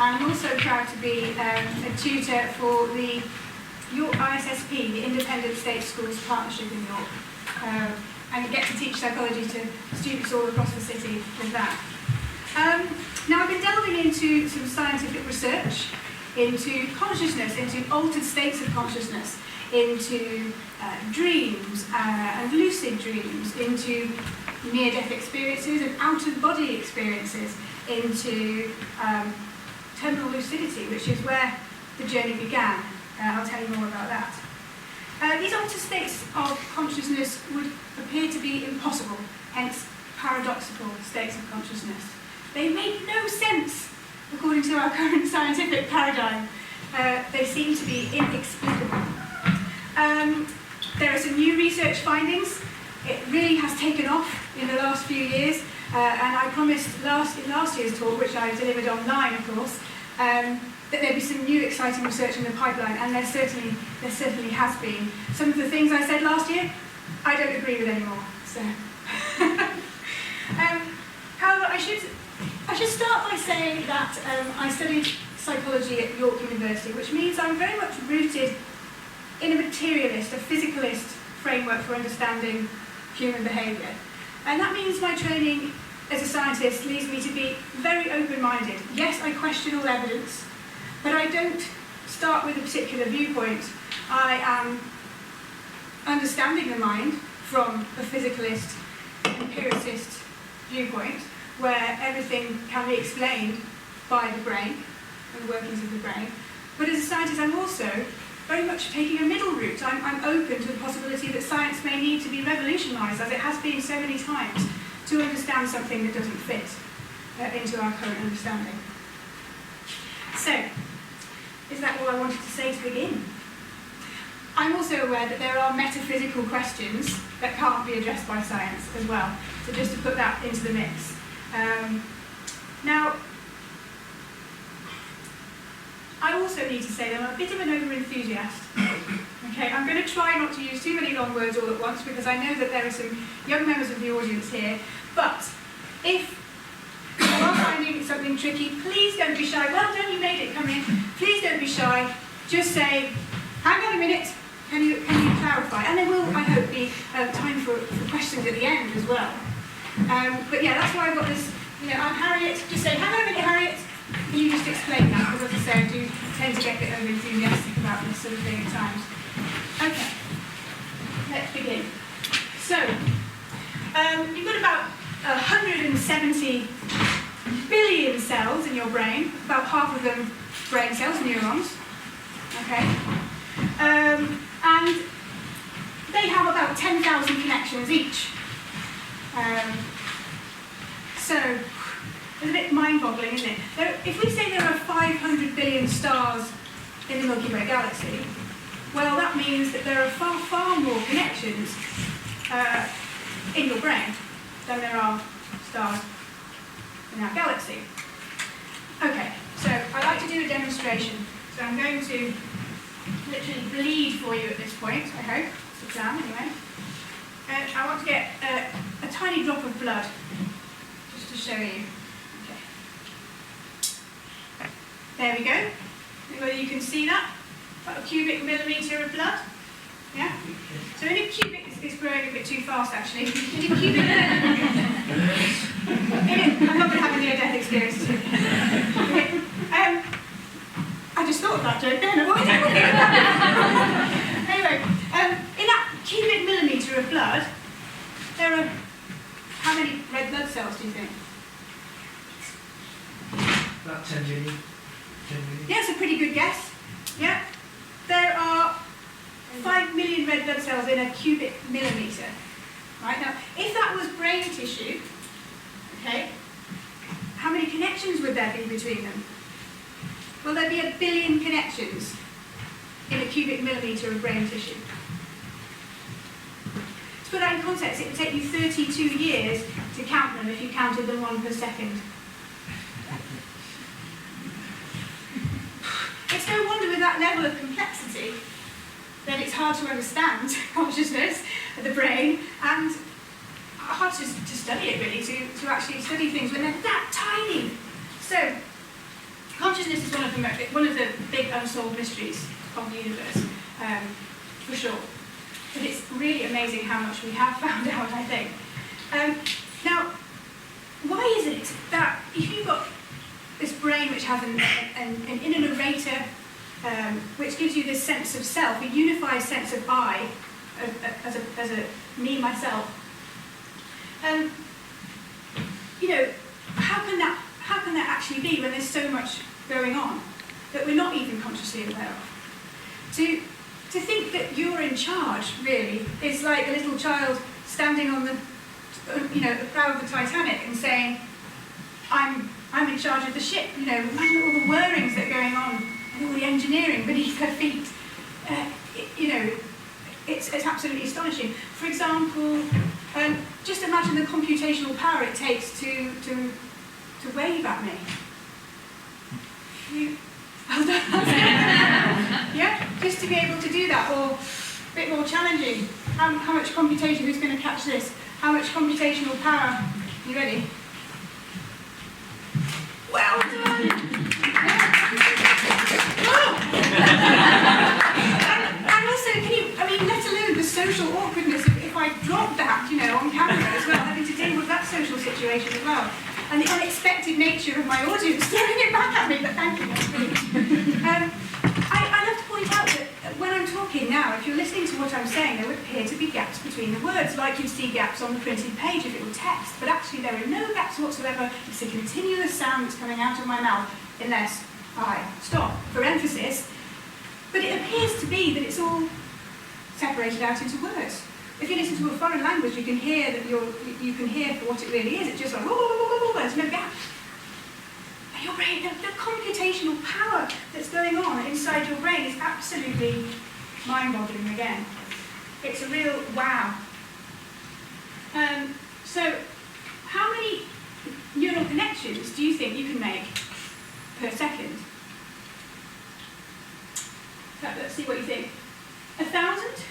I'm also proud to be a tutor for the York ISSP, the Independent State Schools Partnership in York. And get to teach psychology to students all across the city with that. Now I've been delving into some scientific research, into consciousness, into altered states of consciousness, into dreams and lucid dreams, into near-death experiences and out-of-body experiences, into terminal lucidity, which is where the journey began. I'll tell you more about that. These altered states of consciousness would appear to be impossible, hence paradoxical states of consciousness. They make no sense according to our current scientific paradigm. They seem to be inexplicable. There are some new research findings. It really has taken off in the last few years, and I promised in last year's talk, which I delivered online, of course, that there'd be some new exciting research in the pipeline, and there certainly has been. Some of the things I said last year, I don't agree with anymore. So, however, I should start by saying that I studied psychology at York University, which means I'm very much rooted in a materialist, a physicalist framework for understanding human behaviour. And that means my training as a scientist leads me to be very open-minded. Yes, I question all evidence, but I don't start with a particular viewpoint. I am understanding the mind from a physicalist, empiricist viewpoint, where everything can be explained by the brain and the workings of the brain. But as a scientist, I'm also very much taking a middle route. I'm open to the possibility that science may need to be revolutionised, as it has been so many times, to understand something that doesn't fit into our current understanding. So, is that all I wanted to say to begin? I'm also aware that there are metaphysical questions that can't be addressed by science as well, so just to put that into the mix. Now, I also need to say that I'm a bit of an over-enthusiast. Okay, I'm going to try not to use too many long words all at once, because I know that there are some young members of the audience here, but if you are finding something tricky, please don't be shy. Well done, you made it, come in. Please don't be shy. Just say, hang on a minute, can you clarify? And there will, I hope, be time for questions at the end as well. But yeah, that's why I've got this, I'm Harriet. Just say, hang on a minute, Harriet. Can you just explain that? Because as I say, I do tend to get a bit over-enthusiastic about this sort of thing at times. Okay, let's begin. So, you've got about 170 billion cells in your brain, about half of them brain cells, neurons, okay? And they have about 10,000 connections each. So, it's a bit mind-boggling, isn't it? If we say there are 500 billion stars in the Milky Way galaxy, well, that means that there are far, far more connections in your brain than there are stars in our galaxy. Okay, so I like to do a demonstration. So I'm going to literally bleed for you at this point, I hope. It's a plan, anyway. I want to get a tiny drop of blood, just to show you. There we go. Whether you can see that? About a cubic millimetre of blood. Yeah? So in a cubic, it's growing a bit too fast actually. In a cubic I'm not going to have a near-death experience. Okay. I just thought of that joke then. Anyway, in that cubic millimetre of blood, there are how many red blood cells do you think? About 10 million. Yeah, it's a pretty good guess. Yeah. There are 5 million red blood cells in a cubic millimetre. Right, now, if that was brain tissue, okay, how many connections would there be between them? Well, there'd be 1 billion connections in a cubic millimetre of brain tissue. To put that in context, it would take you 32 years to count them if you counted them 1 per second. It's no wonder with that level of complexity that it's hard to understand consciousness, the brain, and hard to study it really, to actually study things when they're that tiny. So, Consciousness is one of the big unsolved mysteries of the universe, for sure. But it's really amazing how much we have found out, I think. Now, why is it that if you've got this brain which has an inner narrator, which gives you this sense of self, a unified sense of I, as a me, myself, you know, how can that actually be when there's so much going on that we're not even consciously aware of? To think that you're in charge, really, is like a little child standing on the, you know, the prow of the Titanic and saying, I'm in charge of the ship. You know, imagine all the whirrings that are going on and all the engineering beneath her feet. You know, it's absolutely astonishing. For example, just imagine the computational power it takes to wave at me. Yeah, just to be able to do that, or a bit more challenging. How much computation? Who's going to catch this? How much computational power? You ready? Well done. And also, let alone the social awkwardness of if I drop that, you know, on camera as well, having to deal with that social situation as well. And the unexpected nature of my audience throwing it back at me, but thank you, that's brilliant. I love to point out that when I'm talking now, if you're listening to what I'm saying, there would appear to be gaps between the words, like you'd see gaps on the printed page if it were text, but actually there are no gaps whatsoever. It's a continuous sound that's coming out of my mouth, unless I stop for emphasis. But it appears to be that it's all separated out into words. If you listen to a foreign language, you can hear that you can hear for what it really is. It's just like, there's no gaps. Your brain, the computational power that's going on inside your brain is absolutely mind-boggling again. It's a real wow. So, how many neural connections do you think you can make per second? Let's see what you think. 1,000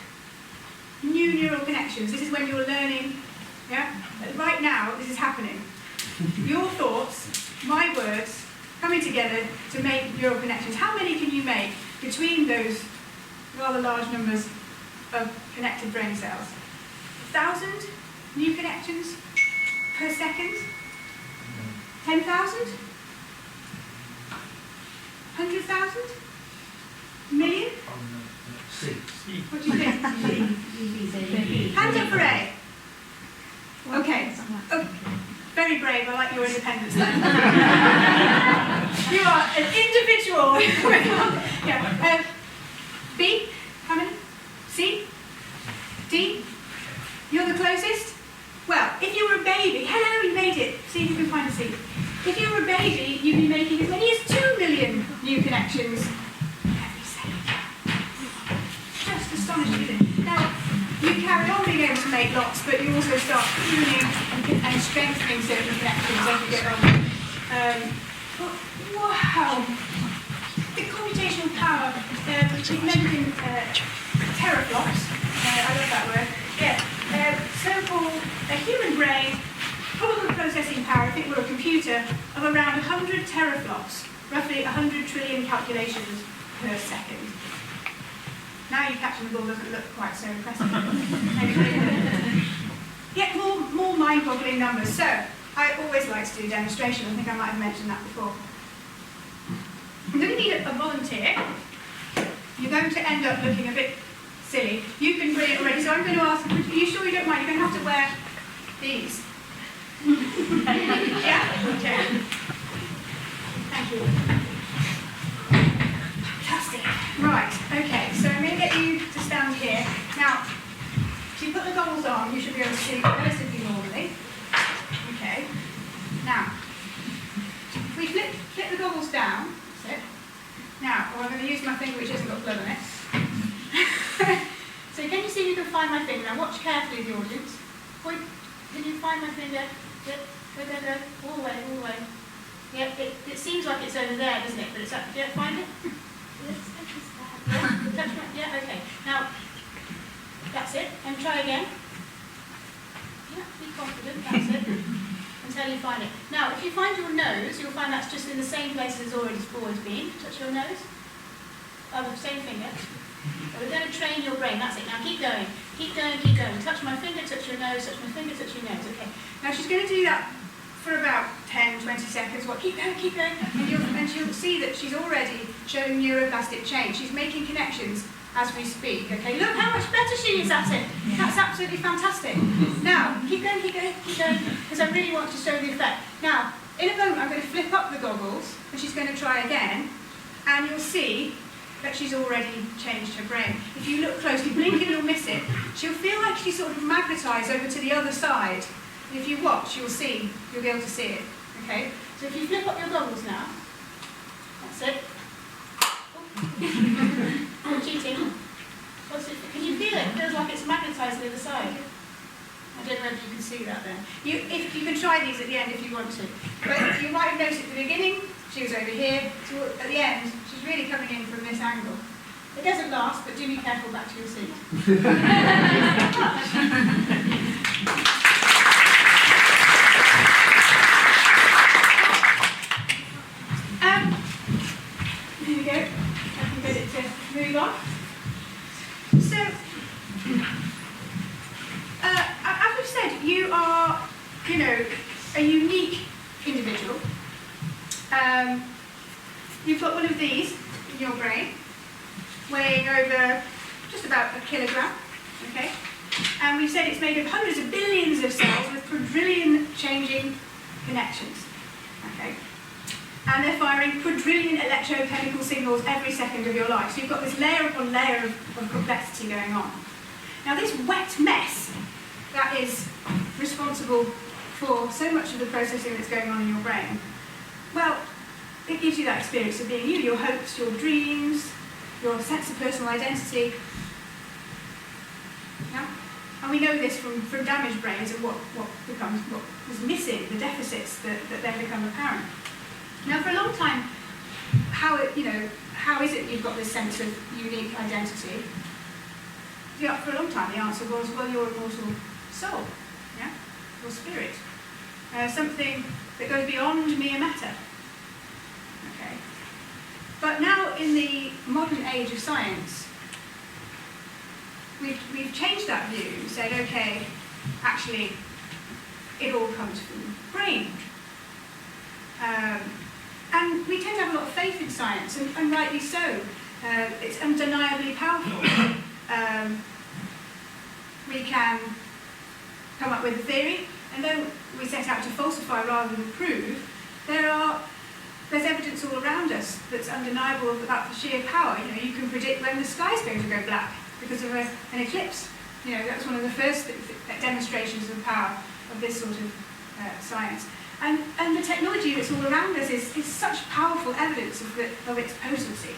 new neural connections. This is when you're learning, yeah? Right now, this is happening. Your thoughts, my words, coming together to make neural connections. How many can you make between those rather large numbers of connected brain cells? 1,000 new connections per second? 10,000? 100,000? Million? What do you think? Hands up for A. Okay. Oh, very brave. I like your independence then. You are an individual. Yeah. B. How many? C. D. You're the closest? Well, if you were a baby, hello, you made it. See if you can find a C. If you were a baby, you'd be making as many as 2 million new connections every second. Just astonishing. Now, you carry on being able to make lots, but you also start tuning and strengthening certain connections as you get on. Wow! The computational power, we've mentioned teraflops, I love that word. Yeah, so-called a human brain, probable processing power, if it were a computer, of around 100 teraflops, roughly 100 trillion calculations per second. Now you catching the ball doesn't look quite so impressive. Yet more mind-boggling numbers. So, I always like to do a demonstration. I think I might have mentioned that before. I'm going to need a volunteer. You're going to end up looking a bit silly. You've been brilliant already, so I'm going to ask, are you sure you don't mind? You're going to have to wear these. Yeah? Okay. Thank you. Fantastic. Right, okay, so I'm going to get you to stand here. Now, if you put the goggles on, you should be able to see relatively normally. Okay. Now, if we flip the goggles down, that's it. Now, I'm going to use my finger which hasn't got blood on it. So can you see if you can find my finger? Now watch carefully, the audience. Point. Can you find my finger? Go. All the way. Yeah, it seems like it's over there, doesn't it? But it's up. Yeah, find it? Yeah, okay. Now, that's it. And try again. Yeah, be confident. That's it. Until you find it. Now, if if you find your nose, you'll find that's just in the same place as it's always been. Touch your nose. Oh, the same finger. So we're going to train your brain. That's it. Now keep going. Keep going, keep going. Touch my finger, touch your nose, touch my finger, touch your nose. Okay. Now she's going to do that for about 10, 20 seconds. What? Keep going, keep going. And you'll see that she's already showing neuroplastic change. She's making connections as we speak. Okay, look how much better she is at it. That's absolutely fantastic. Now, keep going, keep going, keep going, because I really want to show the effect. Now, in a moment I'm going to flip up the goggles, and she's going to try again, and you'll see that she's already changed her brain. If you look closely, blink and you'll miss it, she'll feel like she's sort of magnetised over to the other side. And if you watch, you'll be able to see it. Okay? So if you flip up your goggles now, that's it. Oh, cheating. Can you feel it? It feels like it's magnetised to the other side. I don't know if you can see that then. You can try these at the end if you want to. But you might have noticed at the beginning, she was over here. So at the end, she's really coming in from this angle. It doesn't last, but do be careful back to your seat. Here we go. I can get it to move on. So, as we've said, you are, a unique individual. You've got one of these in your brain, weighing over just about a kilogram, okay? And we've said it's made of hundreds of billions of cells with quadrillion changing connections, okay? And they're firing quadrillion electrochemical signals every second of your life. So you've got this layer upon layer of complexity going on. Now this wet mess that is responsible for so much of the processing that's going on in your brain, well, it gives you that experience of being you, your hopes, your dreams, your sense of personal identity. Yeah? And we know this from damaged brains and what was missing, the deficits that then become apparent. Now, for a long time, how is it you've got this sense of unique identity? Yeah, for a long time, the answer was, well, you're a mortal soul, yeah, your spirit, something that goes beyond mere matter. Okay, but now in the modern age of science, we've changed that view and said, okay, actually, it all comes from the brain. And we tend to have a lot of faith in science, and rightly so. It's undeniably powerful. We can come up with a theory, and though we set out to falsify rather than prove, there's evidence all around us that's undeniable about the sheer power. You can predict when the sky's going to go black because of an eclipse. That's one of the first demonstrations of the power of this sort of science. And the technology that's all around us is such powerful evidence of its potency,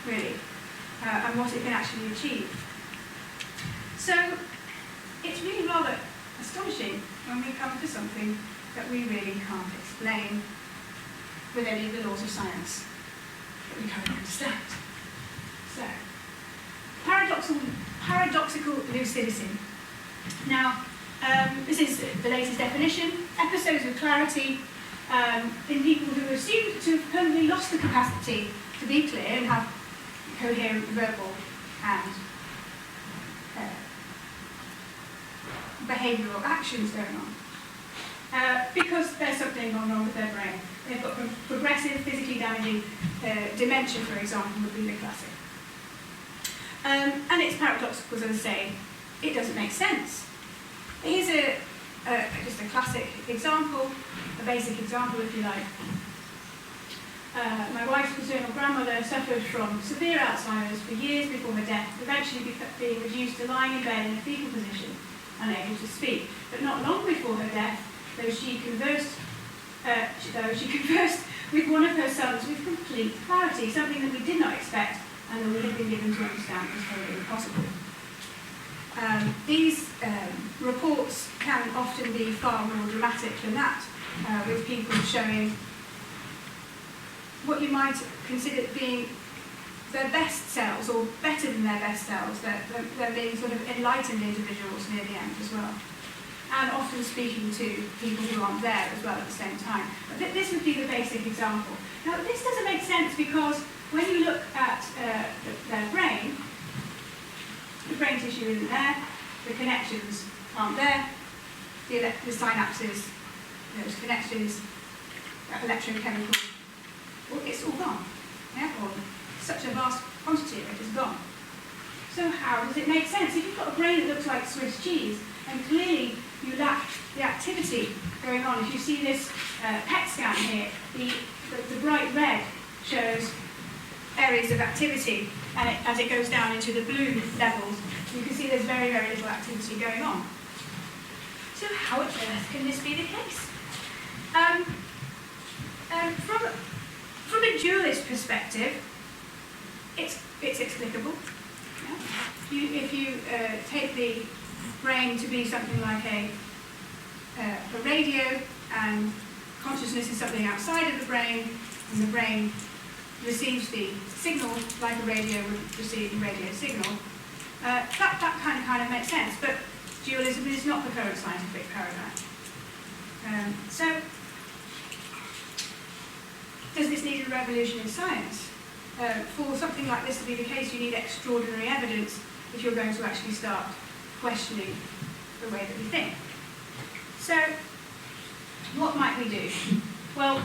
really, and what it can actually achieve. So it's really rather astonishing when we come to something that we really can't explain with any of the laws of science that we can't understand. So, paradoxical lucidity. Now, this is the latest definition. Episodes of clarity in people who are assumed to have permanently lost the capacity to be clear and have coherent verbal and behavioural actions going on. Because there's something going on with their brain. They've got progressive, physically damaging dementia, for example, would be the classic. And it's paradoxical, as I say. It doesn't make sense. Here's just a classic example, a basic example, if you like. My wife's maternal grandmother suffered from severe Alzheimer's for years before her death, eventually being reduced to lying in bed in a fetal position, unable to speak. But not long before her death, though she conversed with one of her sons with complete clarity, something that we did not expect and that we had been given to understand was wholly impossible. These reports can often be far more dramatic than that, with people showing what you might consider being their best selves, or better than their best selves. They're being sort of enlightened individuals near the end as well. and often speaking to people who aren't there as well at the same time. But this would be the basic example. Now, this doesn't make sense because when you look at their brain, the brain tissue isn't there, the connections aren't there, the synapses, those connections, that electrochemical, well, it's all gone. Yeah? Or such a vast quantity of it is gone. So how does it make sense? If you've got a brain that looks like Swiss cheese, and clearly you lack the activity going on. If you see this PET scan here, the bright red shows areas of activity, and as it goes down into the blue levels, you can see there's very, very little activity going on. So how on earth can this be the case? From a dualist perspective, it's explicable. Yeah? If you take the brain to be something like a radio, and consciousness is something outside of the brain, and the brain receives the signal like a radio would receive a radio signal, that kind of makes sense. But dualism is not the current scientific paradigm. So, does this need a revolution in science? For something like this to be the case, you need extraordinary evidence if you're going to actually start questioning the way that we think. So, what might we do? Well,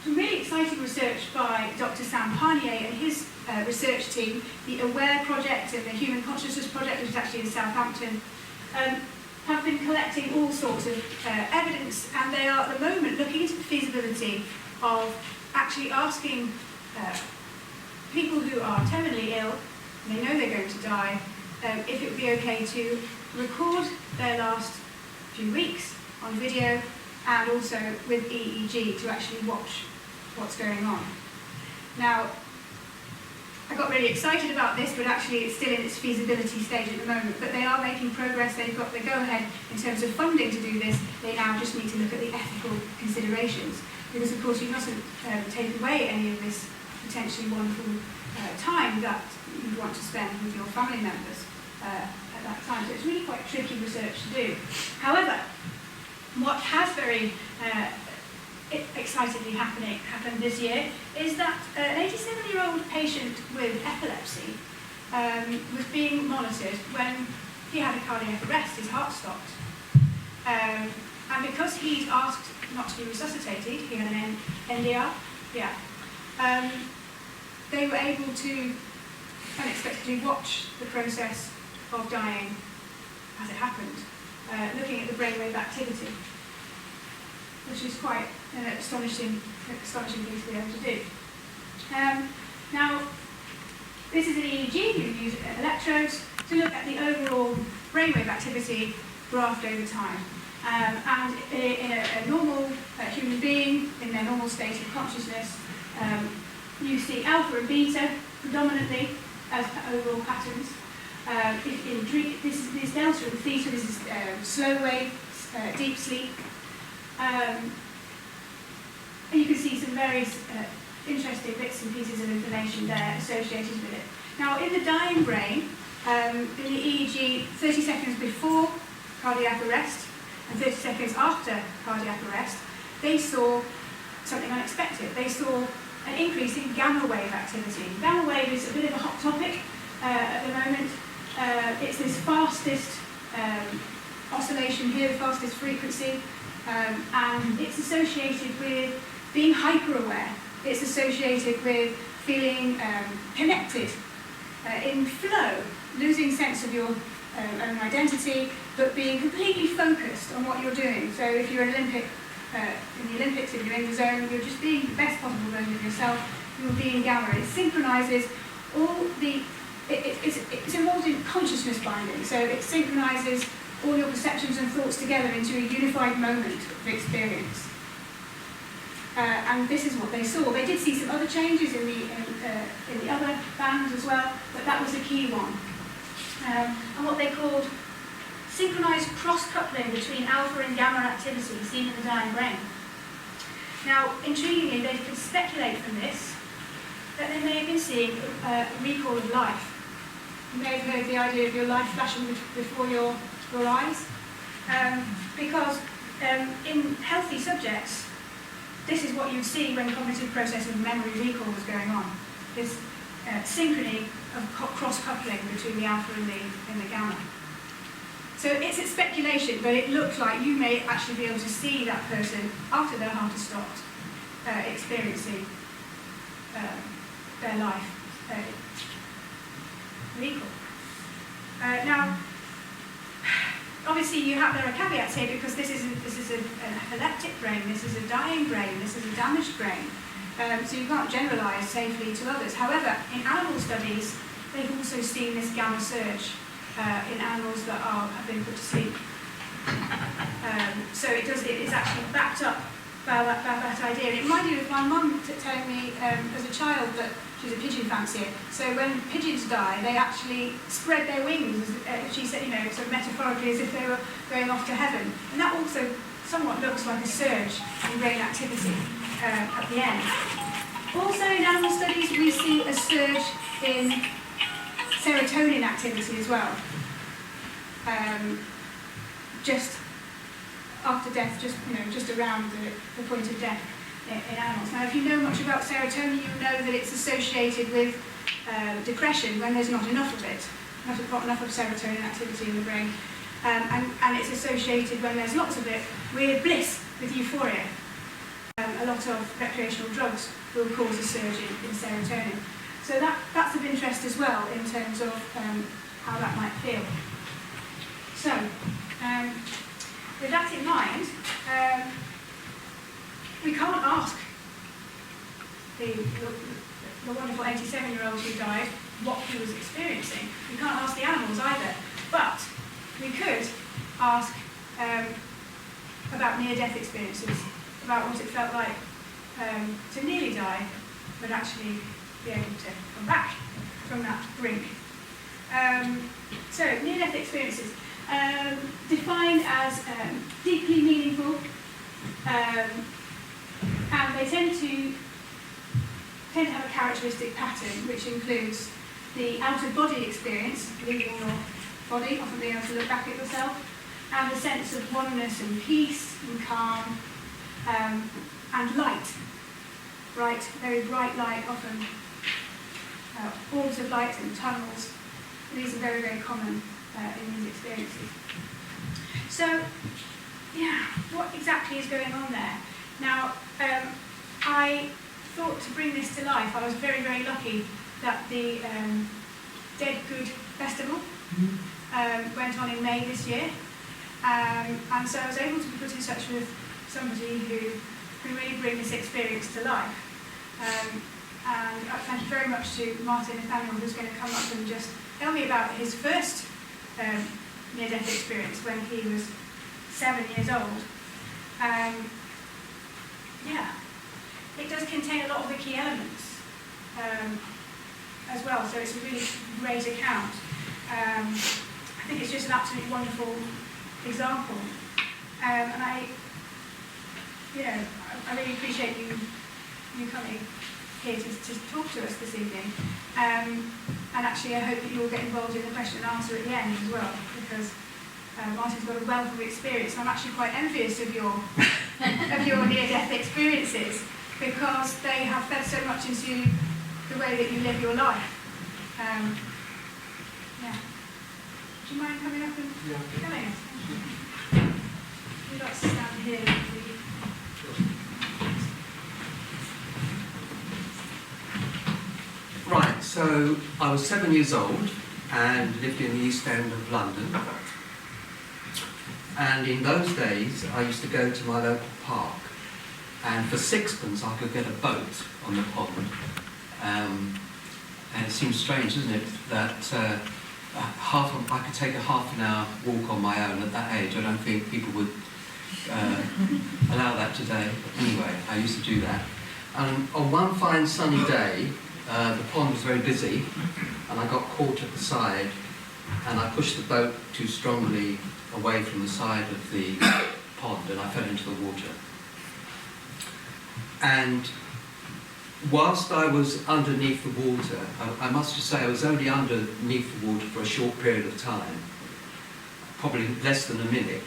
some really exciting research by Dr. Sam Parnier and his research team, the AWARE project and the Human Consciousness project, which is actually in Southampton, have been collecting all sorts of evidence, and they are at the moment looking into the feasibility of actually asking people who are terminally ill, and they know they're going to die, if it would be okay to record their last few weeks on video, and also with EEG to actually watch what's going on. Now, I got really excited about this, but actually it's still in its feasibility stage at the moment. But they are making progress. They've got the go-ahead in terms of funding to do this. They now just need to look at the ethical considerations, because of course you mustn't take away any of this potentially wonderful time that you want to spend with your family members at that time. So it's really quite tricky research to do. However, what has very excitingly happened this year is that an 87-year-old patient with epilepsy was being monitored when he had a cardiac arrest. His heart stopped. And because he'd asked not to be resuscitated, he had an NDR, they were able to unexpectedly watch the process of dying as it happened, looking at the brainwave activity, which is quite an astonishing thing to be able to do. Now, this is an EEG. You use electrodes to look at the overall brainwave activity graphed over time. And in a normal human being, in their normal state of consciousness, you see alpha and beta predominantly as overall patterns. In dream, this is delta and theta. This is slow wave, deep sleep. And you can see some various interesting bits and pieces of information there associated with it. Now, in the dying brain, in the EEG, 30 seconds before cardiac arrest and 30 seconds after cardiac arrest, they saw something unexpected. They saw an increase in gamma wave activity. Gamma wave is a bit of a hot topic at the moment. It's this fastest oscillation here, the fastest frequency, and it's associated with being hyper-aware. It's associated with feeling connected, in flow, losing sense of your own identity, but being completely focused on what you're doing. So if you're an Olympic, in the Olympics, if you're in the zone, you're just being the best possible version of yourself. You're being gamma. It synchronises all the... It's involved in consciousness binding, so it synchronises all your perceptions and thoughts together into a unified moment of experience. And this is what they saw. They did see some other changes in the other bands as well, but that was the key one. And what they called synchronized cross-coupling between alpha and gamma activity seen in the dying brain. Now, intriguingly, they could speculate from this that they may have been seeing a recall of life. You may have heard the idea of your life flashing before your your eyes. Because in healthy subjects, this is what you'd see when cognitive processing and memory recall was going on. This synchrony of cross-coupling between the alpha and the gamma. So it's a speculation, but it looks like you may actually be able to see that person after their heart has stopped, experiencing their life recall. Now, obviously, there are caveats here because this is an epileptic brain, this is a dying brain, this is a damaged brain. So you can't generalise safely to others. However, in animal studies, they've also seen this gamma surge in animals that have been put to sleep. So it is actually backed up by that idea. And it reminded me of my mum telling me as a child that she was a pigeon fancier. So when pigeons die, they actually spread their wings, she said, sort of metaphorically, as if they were going off to heaven. And that also somewhat looks like a surge in brain activity at the end. Also in animal studies, we see a surge in serotonin activity as well. Just after death, just around the point of death in animals. Now, if you know much about serotonin, you know that it's associated with depression when there's not enough of it, not enough of serotonin activity in the brain. And it's associated when there's lots of it with bliss, with euphoria. A lot of recreational drugs will cause a surge in serotonin. So that's of interest as well in terms of how that might feel. So, with that in mind, we can't ask the wonderful 87-year-old who died what he was experiencing. We can't ask the animals either. But we could ask about near-death experiences, about what it felt like to nearly die, but actually be able to come back from that brink. So, near-death experiences, defined as deeply meaningful, and they tend to have a characteristic pattern, which includes the out-of-body experience, leaving your body, often being able to look back at yourself, and the sense of oneness and peace and calm, and light. Bright, very bright light, often orbs of light and tunnels. These are very, very common in these experiences. So, yeah, what exactly is going on there? Now, I thought to bring this to life, I was very, very lucky that the Dead Good Festival went on in May this year. And so I was able to be put in touch with somebody who really bring this experience to life. And thank you very much to Martin Nathaniel, who's going to come up and just tell me about his first near-death experience when he was 7 years old. Yeah, it does contain a lot of the key elements as well, so it's a really great account. I think it's just an absolutely wonderful example, and I really appreciate you coming here to talk to us this evening. And actually, I hope that you'll get involved in the question and answer at the end as well, because Martin's got a wealth of experience. I'm actually quite envious of your near-death experiences, because they have fed so much into the way that you live your life. Yeah. Do you mind coming up and telling us? We'd like to stand here. Right, so I was 7 years old and lived in the East End of London. And in those days, I used to go to my local park, and for sixpence I could get a boat on the pond. And it seems strange, doesn't it, that I could take a half an hour walk on my own at that age. I don't think people would allow that today. But anyway, I used to do that. And on one fine sunny day, the pond was very busy, and I got caught at the side, and I pushed the boat too strongly away from the side of the pond, and I fell into the water. And whilst I was underneath the water, I must just say I was only underneath the water for a short period of time, probably less than a minute.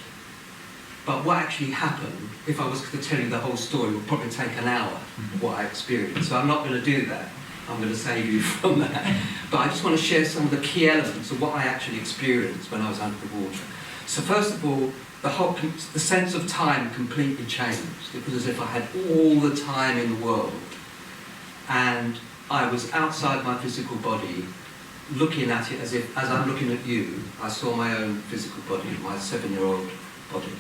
But what actually happened, if I was to tell you the whole story, would probably take an hour of what I experienced. So I'm not going to do that. I'm going to save you from that. But I just want to share some of the key elements of what I actually experienced when I was under the water. So first of all, the sense of time completely changed. It was as if I had all the time in the world. And I was outside my physical body, looking at it as I'm looking at you. I saw my own physical body, my 7-year-old body.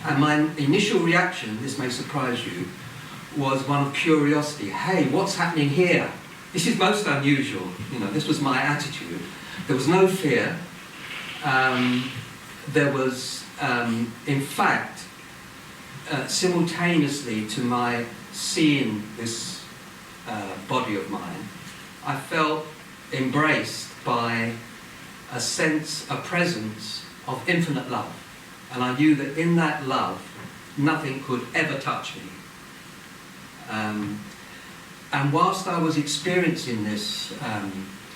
And my initial reaction, this may surprise you, was one of curiosity. Hey, what's happening here? This is most unusual. This was my attitude. There was no fear. There was, in fact, simultaneously to my seeing this body of mine, I felt embraced by a sense, a presence of infinite love. And I knew that in that love, nothing could ever touch me. And whilst I was experiencing this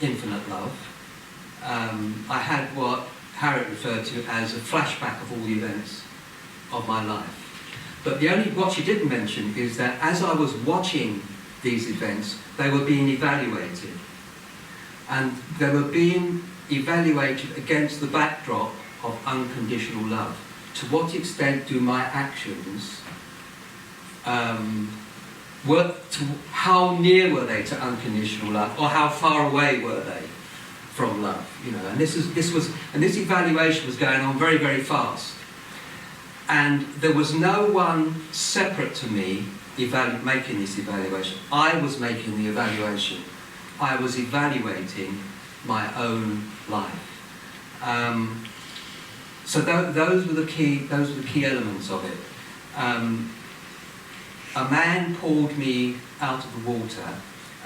infinite love, I had what Harriet referred to as a flashback of all the events of my life. But what she didn't mention is that as I was watching these events, they were being evaluated. And they were being evaluated against the backdrop of unconditional love. To what extent do my actions how near were they to unconditional love, or how far away were they from love? And this evaluation was going on very, very fast. And there was no one separate to me making this evaluation. I was making the evaluation. I was evaluating my own life. So those were the key elements of it. A man pulled me out of the water,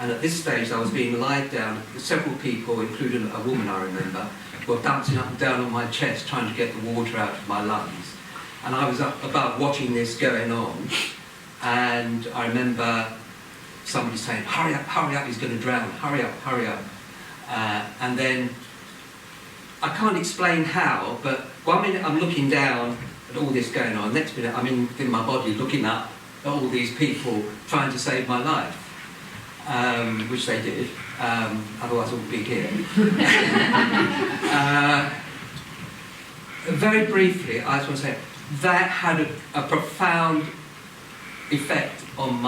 and at this stage I was being lied down. Several people, including a woman I remember, were bouncing up and down on my chest trying to get the water out of my lungs. And I was up above watching this going on, and I remember somebody saying, hurry up, he's going to drown, hurry up. And then, I can't explain how, but one minute I'm looking down at all this going on, next minute I'm in my body looking up at all these people trying to save my life, which they did, otherwise I wouldn't be here. Very briefly, I just want to say, that had a profound effect on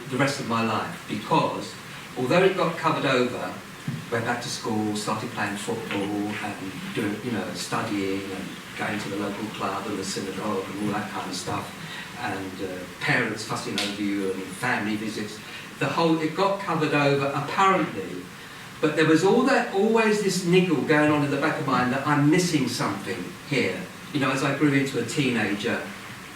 the rest of my life, because although it got covered over, went back to school, started playing football and doing, studying and going to the local club and the synagogue and all that kind of stuff, and parents fussing over you and family visits. It got covered over apparently, but there was always this niggle going on in the back of my mind that I'm missing something here. As I grew into a teenager,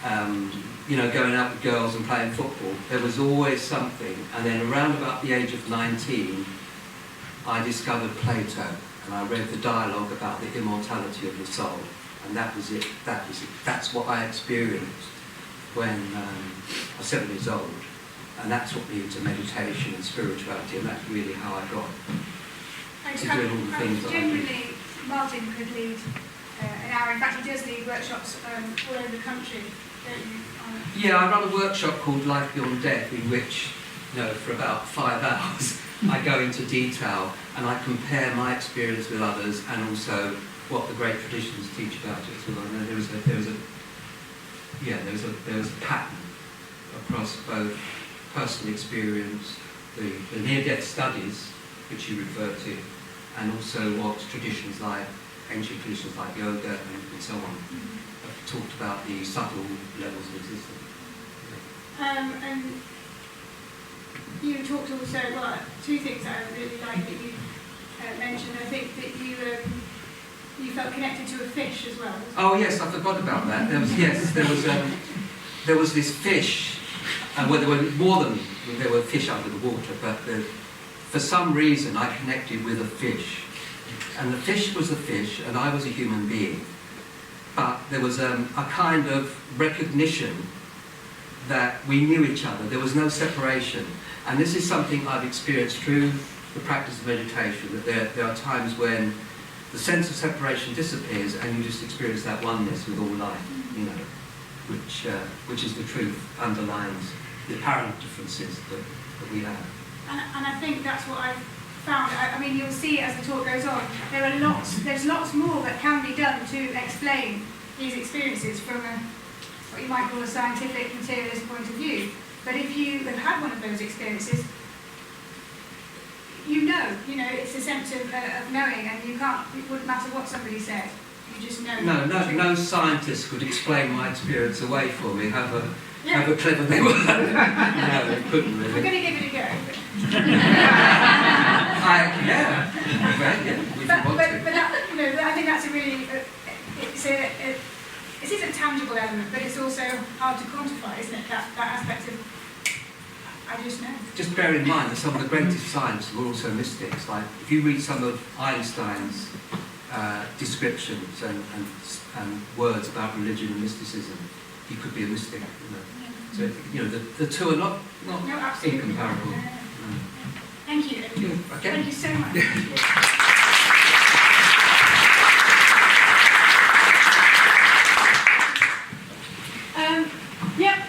going out with girls and playing football, there was always something. And then around about the age of 19, I discovered Plato, and I read the dialogue about the immortality of the soul, and that was it. That's what I experienced when I was 7 years old, and that's what led to meditation and spirituality, and that's really how I got to doing all the things that I do. Generally, Martin could lead an hour. In fact, he does lead workshops all over the country, don't you? Yeah, I run a workshop called Life Beyond Death, in which, for about 5 hours, I go into detail and I compare my experience with others, and also what the great traditions teach about it as well. And there was a pattern across both personal experience, the near-death studies, which you referred to, and also what traditions like ancient traditions like yoga and so on have talked about the subtle levels of existence. And you talked also, two things that I really like that you mentioned. I think that you felt connected to a fish as well. Oh yes, I forgot about that. There was this fish, well, there were fish under the water, but for some reason I connected with a fish. And the fish was a fish, and I was a human being. But there was a kind of recognition that we knew each other. There was no separation. And this is something I've experienced through the practice of meditation, that there are times when the sense of separation disappears and you just experience that oneness with all life, you know, which is the truth, underlines the apparent differences that we have. And I think that's what I've found. I mean, you'll see as the talk goes on, there's lots more that can be done to explain these experiences from what you might call a scientific materialist point of view. But if you have had one of those experiences, you know, it's a sense of knowing, and it wouldn't matter what somebody said, you just know. No scientist could explain my experience away for me, however clever they were. No, they couldn't really. We're going to give it a go. But that, I think that's a really, it is a tangible element, but it's also hard to quantify, isn't it? That aspect of, I just know. Just bear in mind that some of the greatest scientists were also mystics. Like, if you read some of Einstein's descriptions and words about religion and mysticism, he could be a mystic. So the two are not incomparable. Thank you. Okay. Thank you so much.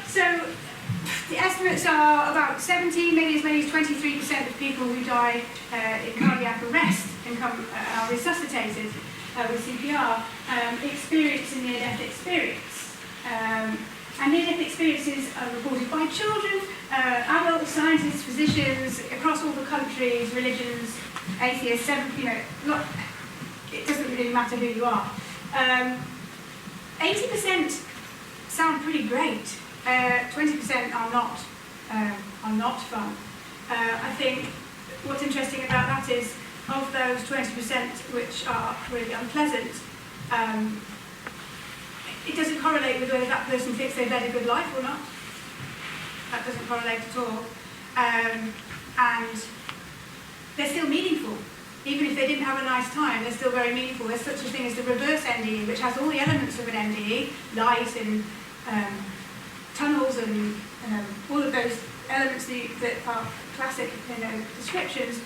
So the estimates are about 17, maybe as many as 23% of people who die in cardiac arrest and are resuscitated with CPR experience a near-death experience. And near-death experiences are reported by children, adults, scientists, physicians across all the countries, religions, atheists. It doesn't really matter who you are. 80% sound pretty great. 20% are not fun. I think what's interesting about that is, of those 20% which are really unpleasant, it doesn't correlate with whether that person thinks they've led a good life or not. That doesn't correlate at all. And they're still meaningful. Even if they didn't have a nice time, they're still very meaningful. There's such a thing as the reverse NDE, which has all the elements of an NDE, light and tunnels and all of those elements that are classic descriptions,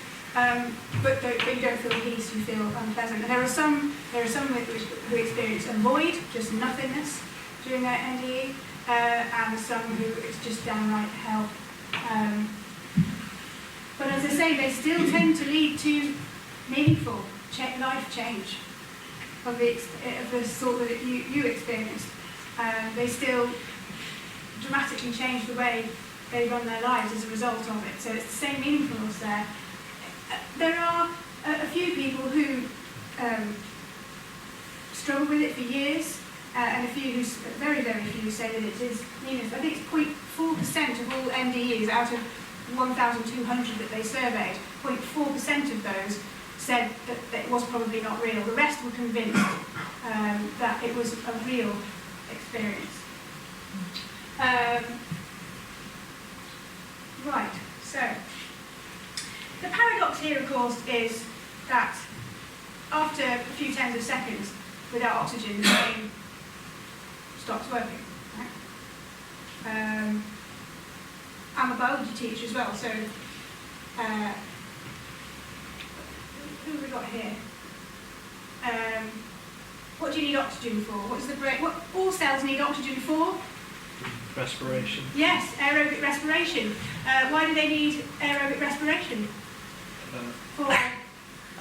but you don't feel peace, you feel unpleasant. And there are some who experience a void, just nothingness during their NDE, and some who it's just downright hell. But as I say, they still tend to lead to meaningful life change of the sort that you experienced. They still dramatically change the way they run their lives as a result of it. So it's the same meaningfulness there. There are a few people who struggle with it for years, and a few very, very few say that it is meaningful. I think it's 0.4% of all NDEs out of 1,200 that they surveyed. 0.4% of those said that it was probably not real. The rest were convinced that it was a real experience. Right, so the paradox here, of course, is that after a few tens of seconds without oxygen, the brain stops working. Right? I'm a biology teacher as well, so who have we got here? What do you need oxygen for? What does the brain? What all cells need oxygen for? Respiration. Yes, aerobic respiration. Why do they need aerobic respiration? For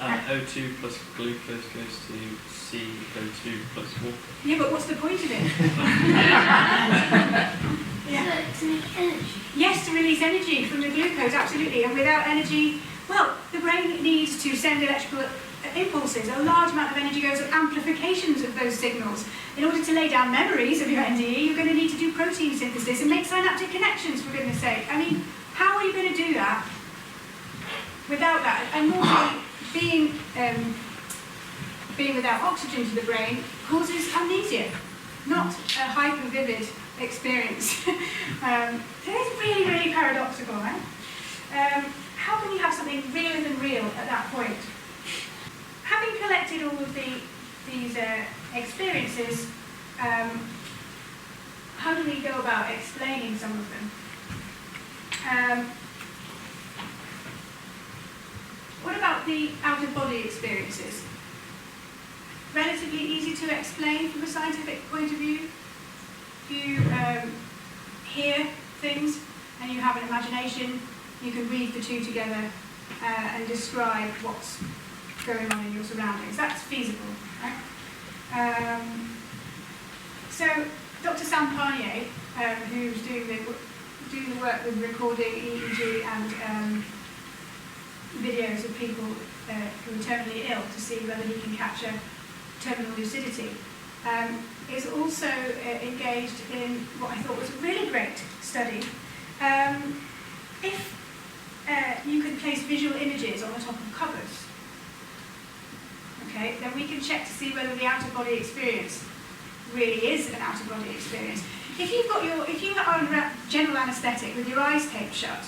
O2 plus glucose goes to CO2 plus water. Yeah, but what's the point of it? Yeah. To make energy. Yes, to release energy from the glucose, absolutely. And without energy, well, the brain needs to send electrical impulses. A large amount of energy goes to amplifications of those signals. In order to lay down memories of your NDE, you're going to need to do protein synthesis and make synaptic connections, for goodness sake. I mean, how are you going to do that without that? And normally, being without oxygen to the brain causes amnesia, not a hyper-vivid experience. So it's really, really paradoxical, right? How can you have something realer than real at that point? Having collected all of these experiences, how do we go about explaining some of them? What about the out-of-body experiences? relatively easy to explain from a scientific point of view. If you hear things and you have an imagination, you can read the two together and describe what's going on in your surroundings. That's feasible, right? So Dr. Sam Parnier, who's doing the work with recording EEG and videos of people who are terminally ill to see whether he can capture terminal lucidity, is also engaged in what I thought was a really great study. If you could place visual images on the top of cupboards, okay, then we can check to see whether the out-of-body experience really is an out-of-body experience. If you are on general anaesthetic with your eyes taped shut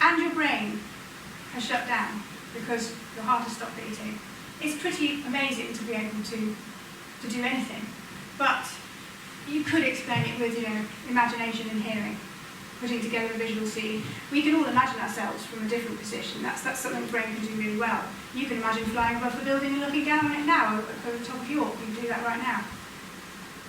and your brain has shut down because your heart has stopped beating, it's pretty amazing to be able to do anything. But you could explain it with, imagination and hearing, putting together a visual scene. We can all imagine ourselves from a different position. That's something the brain can do really well. You can imagine flying above the building and looking down on it now over the top of York. You can do that right now.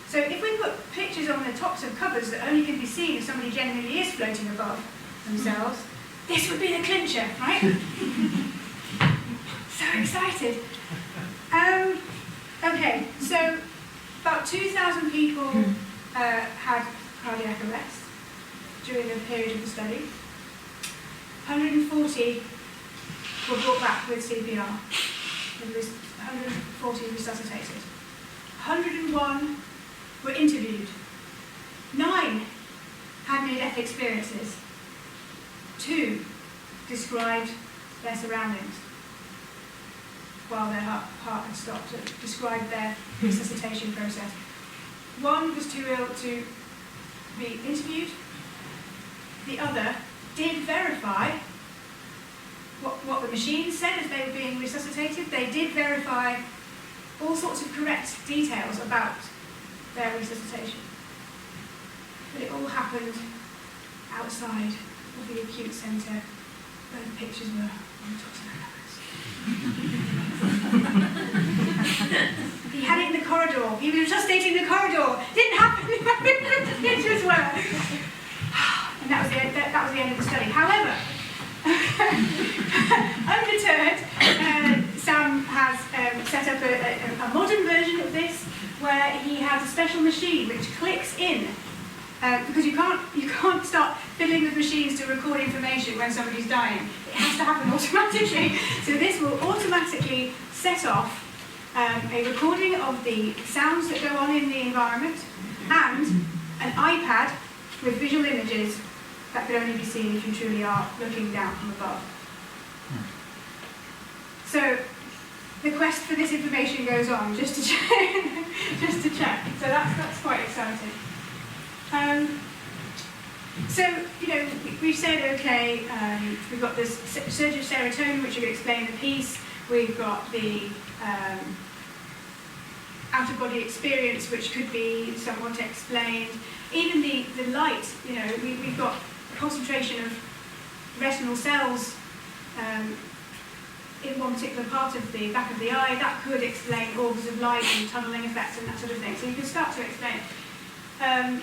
So if we put pictures on the tops of cupboards that only can be seen if somebody genuinely is floating above themselves, this would be the clincher, right? So excited. Okay, so about 2,000 people had cardiac arrest during the period of the study. 140 were brought back with CPR. There was 140 resuscitated. 101 were interviewed. 9 had near-death experiences. 2 described their surroundings while their heart had stopped, described their resuscitation process. 1 was too ill to be interviewed. The other did verify what the machine said as they were being resuscitated. They did verify all sorts of correct details about their resuscitation. But it all happened outside of the acute centre where the pictures were on the tops of the cupboards. He had it in the corridor. He was resuscitating the corridor. Didn't happen where the pictures were. And that was the end of the study. However, undeterred, Sam has set up a modern version of this where he has a special machine which clicks in, because you can't start fiddling with machines to record information when somebody's dying. It has to happen automatically. So this will automatically set off a recording of the sounds that go on in the environment and an iPad with visual images that could only be seen if you truly are looking down from above. So the quest for this information goes on, just to check. Just to check. So that's quite exciting. So we've said okay. We've got this surge of serotonin, which would explain the piece. We've got the out-of-body experience, which could be somewhat explained. Even the light. We've got concentration of retinal cells in one particular part of the back of the eye. That could explain orbs of light and tunnelling effects and that sort of thing. So you can start to explain it.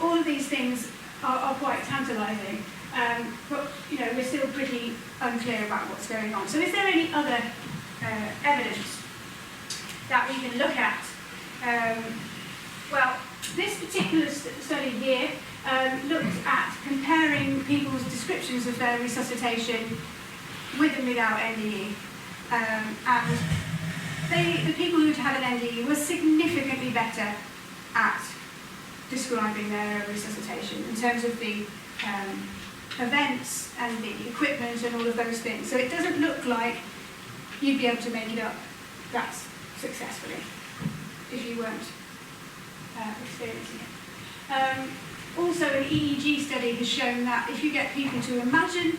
All of these things are quite tantalising, but we're still pretty unclear about what's going on. So is there any other evidence that we can look at? Well, this particular study here looked at comparing people's descriptions of their resuscitation with and without NDE. And the people who'd had an NDE were significantly better at describing their resuscitation in terms of the events and the equipment and all of those things. So it doesn't look like you'd be able to make it up that successfully if you weren't experiencing it. Also, an EEG study has shown that if you get people to imagine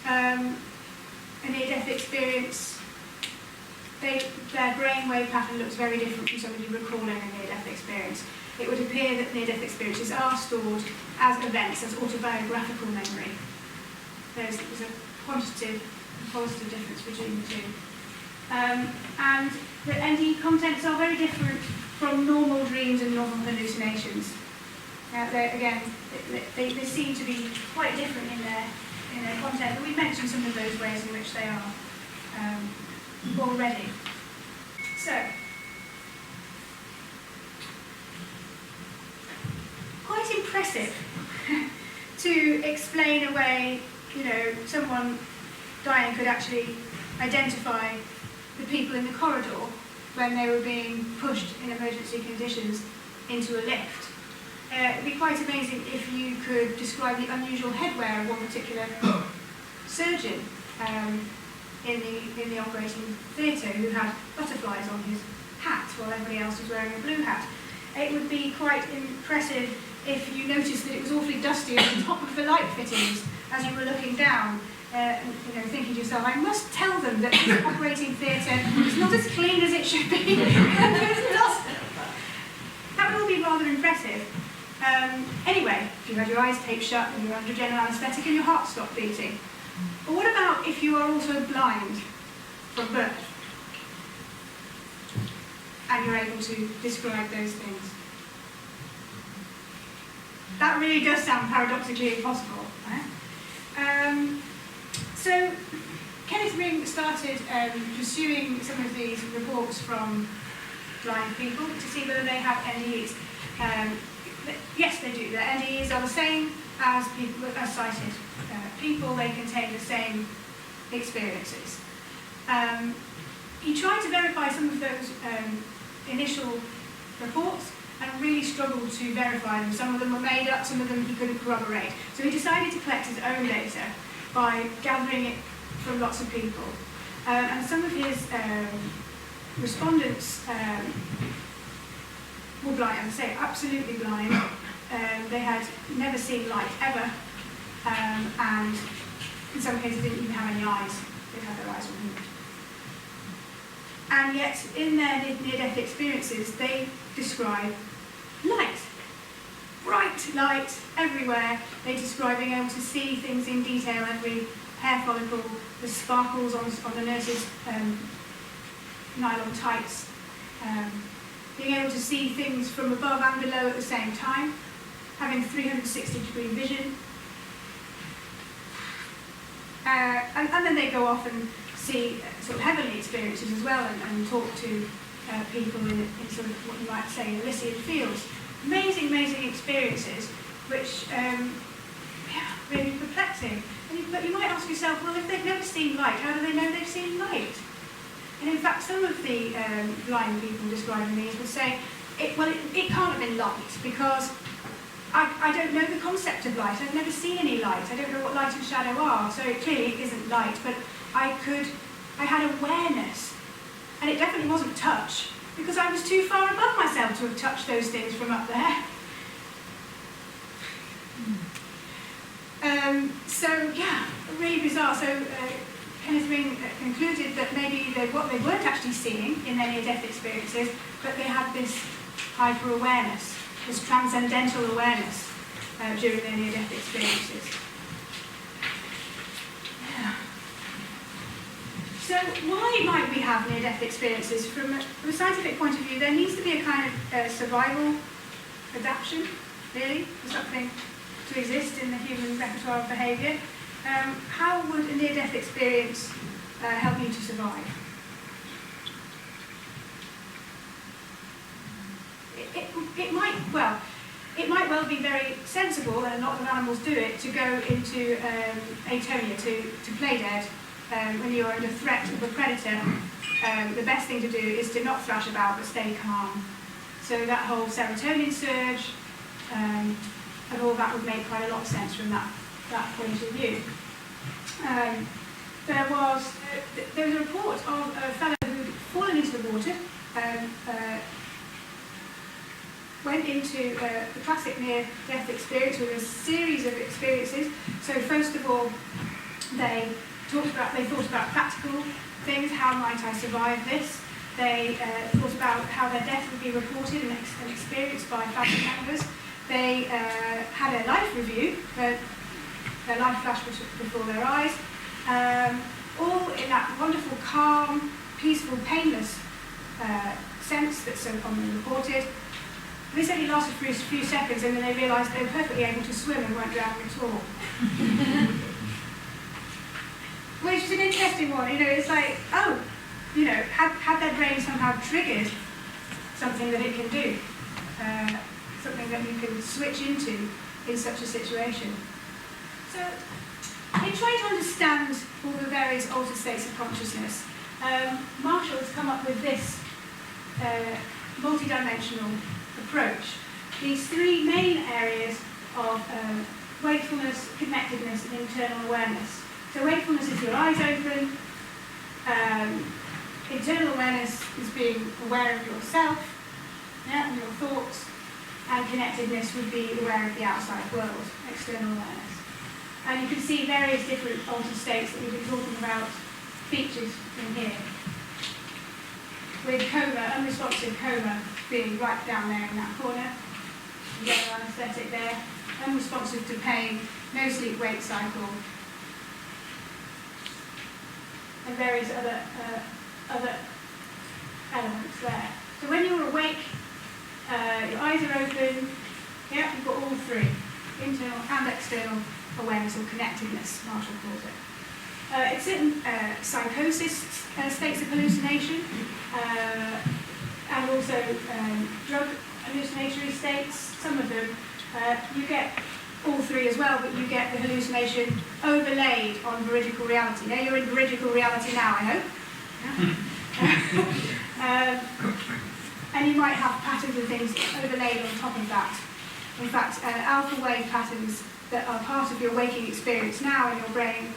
a near-death experience, their brainwave pattern looks very different from somebody recalling a near-death experience. It would appear that near-death experiences are stored as events, as autobiographical memory. There's a quantitative and qualitative difference between the two. And the NDE contents are very different from normal dreams and normal hallucinations. They seem to be quite different in their content, and we've mentioned some of those ways in which they are already. So, quite impressive to explain away, someone dying could actually identify the people in the corridor when they were being pushed in emergency conditions into a lift. It'd be quite amazing if you could describe the unusual headwear of one particular surgeon in the operating theatre who had butterflies on his hat while everybody else was wearing a blue hat. It would be quite impressive if you noticed that it was awfully dusty at the top of the light fittings as you were looking down, thinking to yourself, I must tell them that this operating theatre is not as clean as it should be. There's dust. That would all be rather impressive. Anyway, if you had your eyes taped shut and you're under general anaesthetic and your heart stopped beating. But what about if you are also blind from birth? And you're able to describe those things? That really does sound paradoxically impossible. Right? So, Kenneth Ring started pursuing some of these reports from blind people to see whether they have NDEs. Yes, they do. The NDEs are the same as people as sighted people. They contain the same experiences. He tried to verify some of those initial reports and really struggled to verify them. Some of them were made up, some of them he couldn't corroborate. So he decided to collect his own data by gathering it from lots of people. And some of his respondents were blind, I would say absolutely blind. They had never seen light ever, and in some cases didn't even have any eyes. They had their eyes removed. And yet, in their near-death experiences, they describe light. Bright light everywhere. They describe being able to see things in detail, every hair follicle, the sparkles on the nurse's nylon tights, being able to see things from above and below at the same time, having 360-degree vision. And then they go off and see sort of heavenly experiences as well, and talk to people in sort of what you might say Elysian fields. Amazing, amazing experiences, which really perplexing. But you might ask yourself, well, if they've never seen light, how do they know they've seen light? And in fact, some of the blind people describing these would say, it can't have been light, because I don't know the concept of light. I've never seen any light. I don't know what light and shadow are, so it clearly isn't light, but I had awareness, and it definitely wasn't touch, because I was too far above myself to have touched those things from up there. So yeah, really bizarre. So Kenneth Ring concluded that maybe they weren't actually seeing in their near-death experiences, but they had this hyper-awareness, this transcendental awareness during their near-death experiences. Yeah. So why might we have near-death experiences? From a scientific point of view, there needs to be a kind of survival adaptation, really, for something to exist in the human repertoire of behaviour. How would a near-death experience help you to survive? It might well be very sensible, and a lot of animals do it, to go into atonia, to play dead. When you're under threat of a predator, the best thing to do is to not thrash about but stay calm. So that whole serotonin surge and all that would make quite a lot of sense from that point of view. There was a report of a fellow who'd fallen into the water, went into the classic near-death experience with a series of experiences. So first of all, they thought about practical things. How might I survive this? They thought about how their death would be reported and experienced by family members. They had a life review. Their life flashed before their eyes. All in that wonderful calm, peaceful, painless sense that's so commonly reported. This only lasted for a few seconds, and then they realised they were perfectly able to swim and weren't drowning at all. Which is an interesting one. It's like, oh, had their brain somehow triggered something that it can do, something that you can switch into in such a situation. So, in trying to understand all the various altered states of consciousness, Marshall has come up with this multidimensional approach. These three main areas of wakefulness, connectedness, and internal awareness. So wakefulness is your eyes open, internal awareness is being aware of yourself, and your thoughts, and connectedness would be aware of the outside world, external awareness. And you can see various different altered states that we've been talking about featured in here. With coma, unresponsive coma, being right down there in that corner. Yellow anaesthetic there. Unresponsive to pain, no sleep-wake cycle. And various other elements there. So when you're awake, your eyes are open, you've got all three, internal and external awareness or connectedness, Marshall calls it. It's in psychosis, states of hallucination, and also drug hallucinatory states. Some of them, you get all three as well, but you get the hallucination overlaid on veridical reality. Now you're in veridical reality now, I hope. And you might have patterns and things overlaid on top of that. In fact, alpha wave patterns that are part of your waking experience now in your brain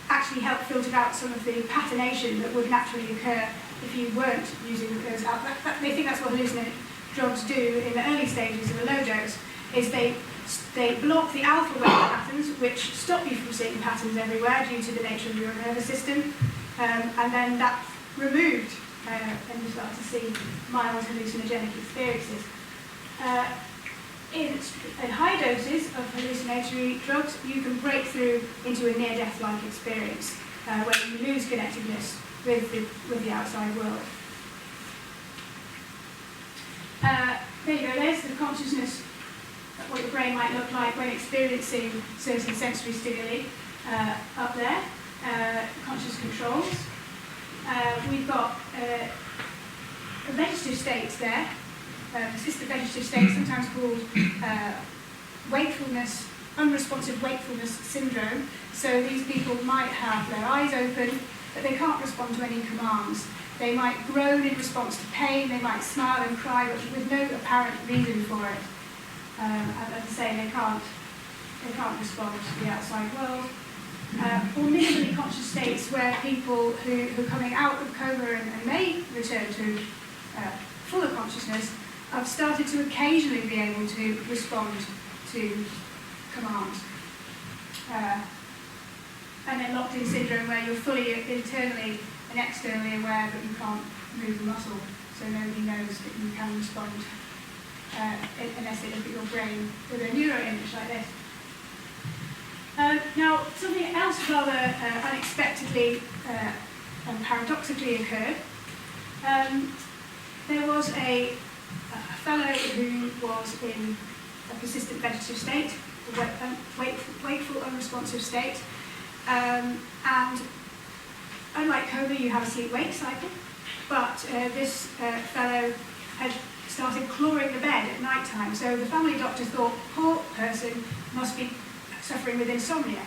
actually help filter out some of the patternation that would naturally occur if you weren't using those alpha. They think that's what hallucinogenic drugs do in the early stages of a low dose, is they block the alpha wave patterns, which stop you from seeing patterns everywhere due to the nature of your nervous system, and then that's removed, and you start to see mild hallucinogenic experiences. In high doses of hallucinatory drugs, you can break through into a near-death-like experience where you lose connectedness with the outside world. There you go, there's the consciousness of what your brain might look like when experiencing certain sensory stimuli up there, conscious controls. We've got a vegetative state there, persistent vegetative state, sometimes called wakefulness, unresponsive wakefulness syndrome. So these people might have their eyes open, but they can't respond to any commands. They might groan in response to pain, they might smile and cry, but with no apparent reason for it. As I say, they can't respond to the outside world. Or minimally conscious states where people who are coming out of coma and may return to fuller consciousness have started to occasionally be able to respond to commands. And then locked-in syndrome where you're fully internally and externally aware but you can't move the muscle, so nobody knows that you can respond unless they look at your brain with a neuro image like this. Now, something else rather unexpectedly and paradoxically occurred. There was a fellow who was in a persistent vegetative state, a wakeful, unresponsive state, and unlike coma, you have a sleep-wake cycle, but this fellow had started clawing the bed at night time, so the family doctor thought, poor person must be suffering with insomnia.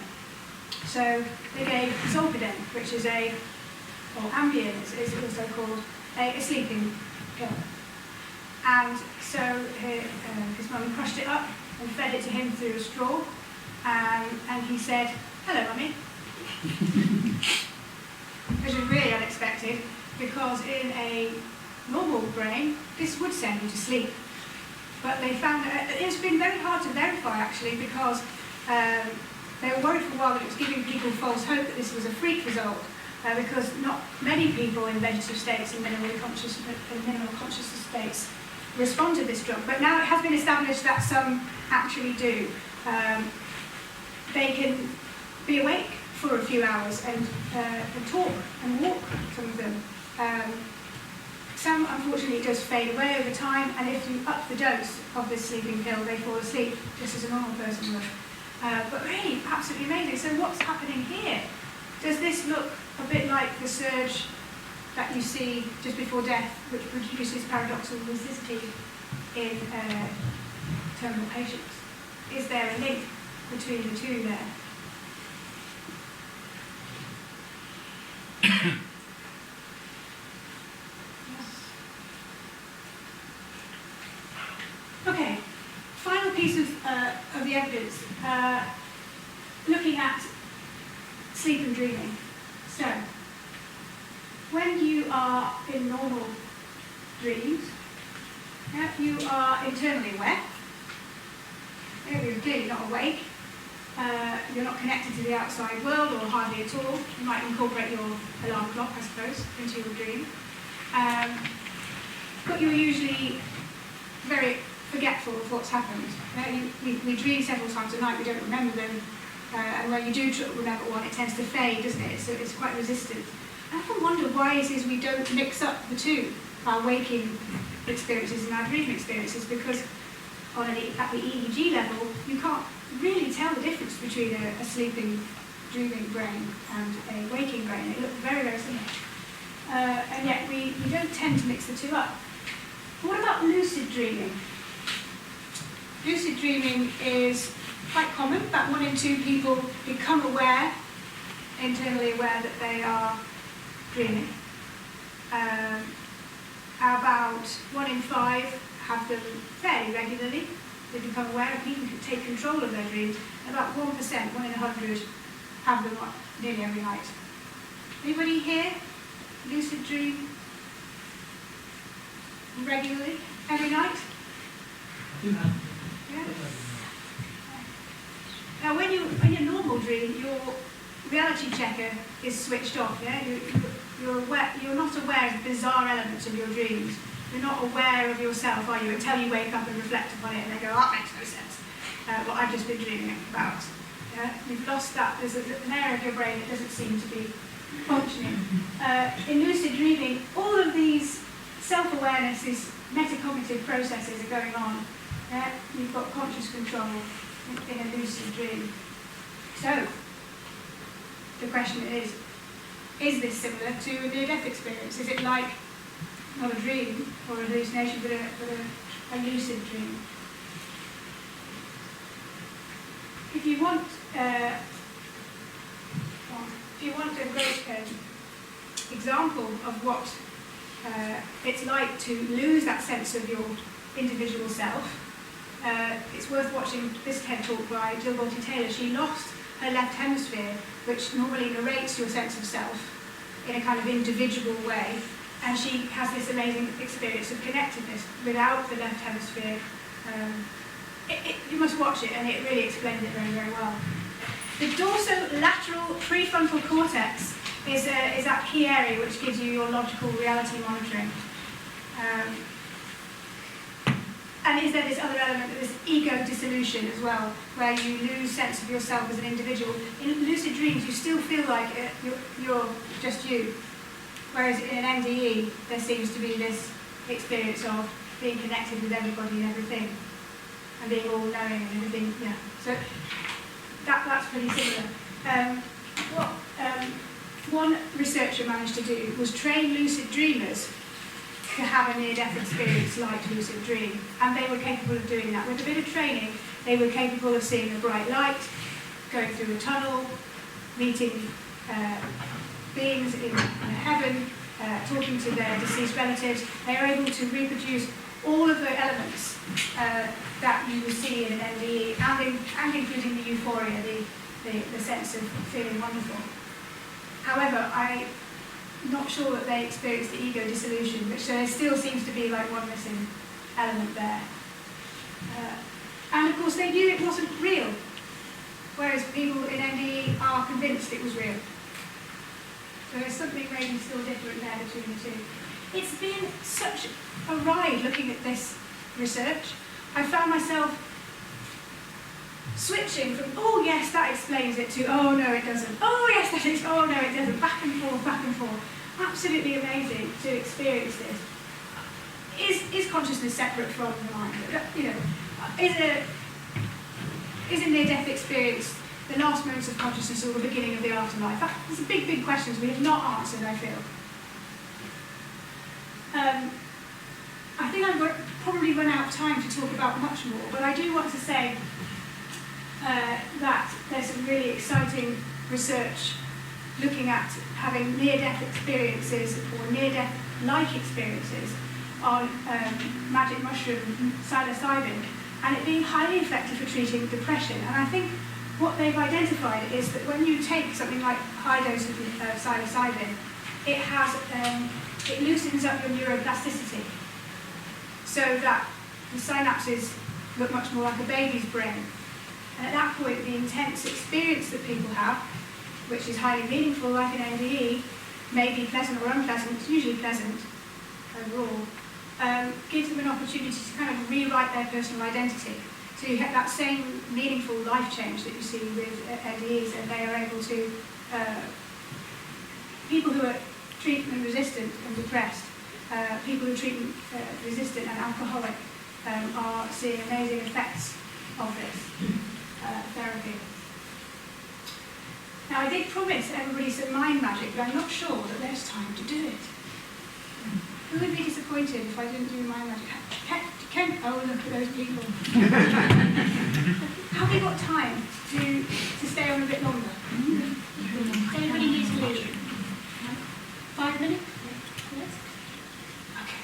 So they gave Zolpidem, which is or Ambien is also called, a sleeping pill. And so his mum crushed it up and fed it to him through a straw, and he said, "Hello, Mummy," which was really unexpected, because in a normal brain, this would send you to sleep. But they found it's been very hard to verify, actually, because they were worried for a while that it was giving people false hope that this was a freak result, because not many people in vegetative states and minimal consciousness states respond to this drug. But now it has been established that some actually do. They can be awake for a few few hours and talk and walk, some of them. Some, unfortunately, does fade away over time, and if you up the dose of this sleeping pill, they fall asleep, just as a normal person would. But really, absolutely amazing. So what's happening here? Does this look a bit like the surge that you see just before death, which produces paradoxical lucidity in terminal patients? Is there a link between the two there? Okay, final piece of the evidence, looking at sleep and dreaming. So, when you are in normal dreams, you are internally aware. You're clearly not awake. You're not connected to the outside world, or hardly at all. You might incorporate your alarm clock, I suppose, into your dream. But you're usually very forgetful of what's happened. We dream several times a night, we don't remember them, and when you do remember one, it tends to fade, doesn't it? So it's quite resistant. I often wonder why it is we don't mix up the two, our waking experiences and our dream experiences, because at the EEG level, you can't really tell the difference between a sleeping, dreaming brain and a waking brain. They look very, very similar. And yet we don't tend to mix the two up. But what about lucid dreaming? Lucid dreaming is quite common. About 1 in 2 people become aware, internally aware, that they are dreaming. About 1 in 5 have them fairly regularly. They become aware and even can take control of their dreams. And about 1%, 1 in 100, have them nearly every night. Anybody here lucid dream regularly, every night? Yeah. Yeah. Now, when you're in a normal dream, your reality checker is switched off. Yeah, you're not aware of bizarre elements of your dreams. You're not aware of yourself, are you? Until you wake up and reflect upon it, and they go, "Oh, that makes no sense. What I've just been dreaming about." Yeah, you've lost that. There's an area of your brain that doesn't seem to be functioning. In lucid dreaming, all of these self-awareness, these metacognitive processes are going on. Yeah? You've got conscious control in a lucid dream. So, the question is this similar to a near-death experience? Is it like, not a dream or a hallucination, but a lucid dream? If you want a great example of what it's like to lose that sense of your individual self, it's worth watching this TED talk by Jill Bolte Taylor. She lost her left hemisphere, which normally narrates your sense of self in a kind of individual way, and she has this amazing experience of connectedness without the left hemisphere. You must watch it, and it really explains it very, very well. The dorsolateral prefrontal cortex is that key area which gives you your logical reality monitoring. And is there this other element, this ego dissolution as well, where you lose sense of yourself as an individual? In lucid dreams, you still feel like you're just you. Whereas in an NDE, there seems to be this experience of being connected with everybody and everything, and being all-knowing and everything. Yeah. So that's pretty similar. What one researcher managed to do was train lucid dreamers to have a near-death experience like lucid dream, and they were capable of doing that. With a bit of training, they were capable of seeing a bright light, going through a tunnel, meeting beings in heaven, talking to their deceased relatives. They are able to reproduce all of the elements that you will see in an NDE, and including the euphoria, the sense of feeling wonderful. However, I'm not sure that they experience the ego dissolution, which there still seems to be like one missing element there. And of course, they knew it wasn't real, whereas people in NDE are convinced it was real. So there's something maybe still different there between the two. It's been such a ride looking at this research. I found myself switching from, oh yes, that explains it, to, oh no, it doesn't. Oh yes, that is, oh no, it doesn't. Back and forth, back and forth. Absolutely amazing to experience this. Is consciousness separate from the mind? You know, is a near-death experience the last moments of consciousness or the beginning of the afterlife? These are big, big questions we have not answered, I feel. I think I've probably run out of time to talk about much more, but I do want to say that there's some really exciting research looking at having near-death experiences or near-death-like experiences on magic mushroom psilocybin, and it being highly effective for treating depression. And I think what they've identified is that when you take something like high doses of psilocybin, it loosens up your neuroplasticity, so that the synapses look much more like a baby's brain. And at that point, the intense experience that people have, which is highly meaningful, like an NDE, may be pleasant or unpleasant, it's usually pleasant overall, gives them an opportunity to kind of rewrite their personal identity. So you get that same meaningful life change that you see with NDEs, and they are able to, people who are treatment resistant and depressed, people who are treatment resistant and alcoholic are seeing amazing effects of this therapy. Now, I did promise everybody some mind magic, but I'm not sure that there's time to do it. Who would be disappointed if I didn't do mind magic? Oh, look at those people. Have we got time to stay on a bit longer? Does anybody need to leave? 5 minutes? Yes? Okay.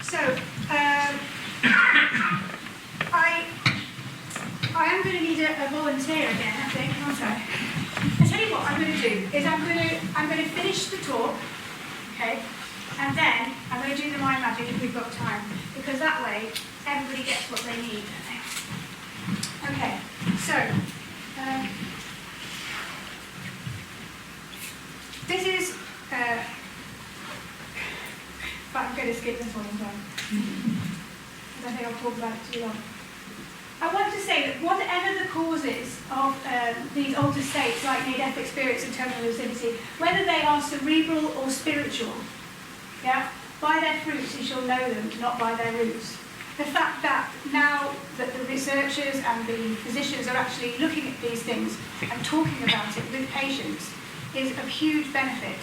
So, I am going to need a volunteer again, I think, aren't I? I tell you what I'm going to do is I'm going to finish the talk, okay, and then I'm going to do the mind magic if we've got time, because that way everybody gets what they need, don't they? Okay, so this is. But I'm going to skip this one as well, because I think I'll talk about it too long. I want to say that whatever the causes of these altered states, like near-death experience and terminal lucidity, whether they are cerebral or spiritual, yeah, by their fruits you shall know them, not by their roots. The fact that now that the researchers and the physicians are actually looking at these things and talking about it with patients is of huge benefit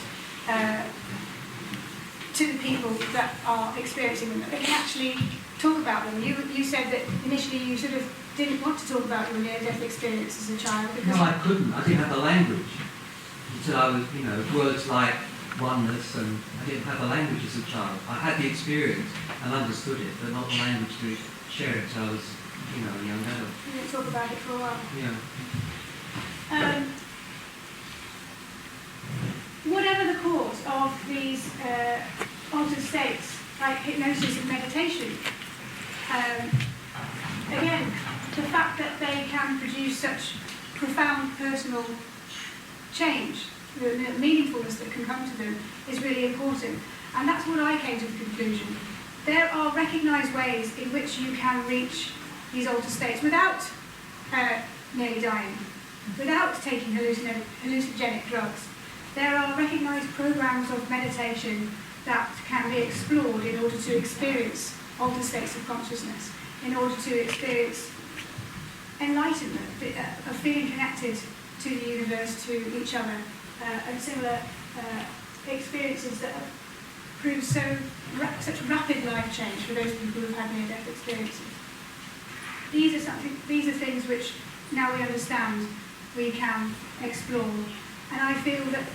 to the people that are experiencing them. They can actually talk about them. You said that initially you sort of didn't want to talk about your near-death experience as a child because... No, I couldn't. I didn't have the language. Until I was, words like oneness, and I didn't have the language as a child. I had the experience and understood it, but not the language to share it until I was, a young adult. You didn't talk about it for a while. Yeah. Whatever the cause of these altered states, like hypnosis and meditation, again, the fact that they can produce such profound personal change, the meaningfulness that can come to them is really important. And that's what I came to the conclusion. There are recognised ways in which you can reach these altered states without nearly dying, without taking hallucinogenic drugs. There are recognised programs of meditation that can be explored in order to experience altered states of consciousness, in order to experience enlightenment, of feeling connected to the universe, to each other, and similar experiences that have proved such rapid life change for those people who've had near-death experiences. These are things which now we understand we can explore. And I feel that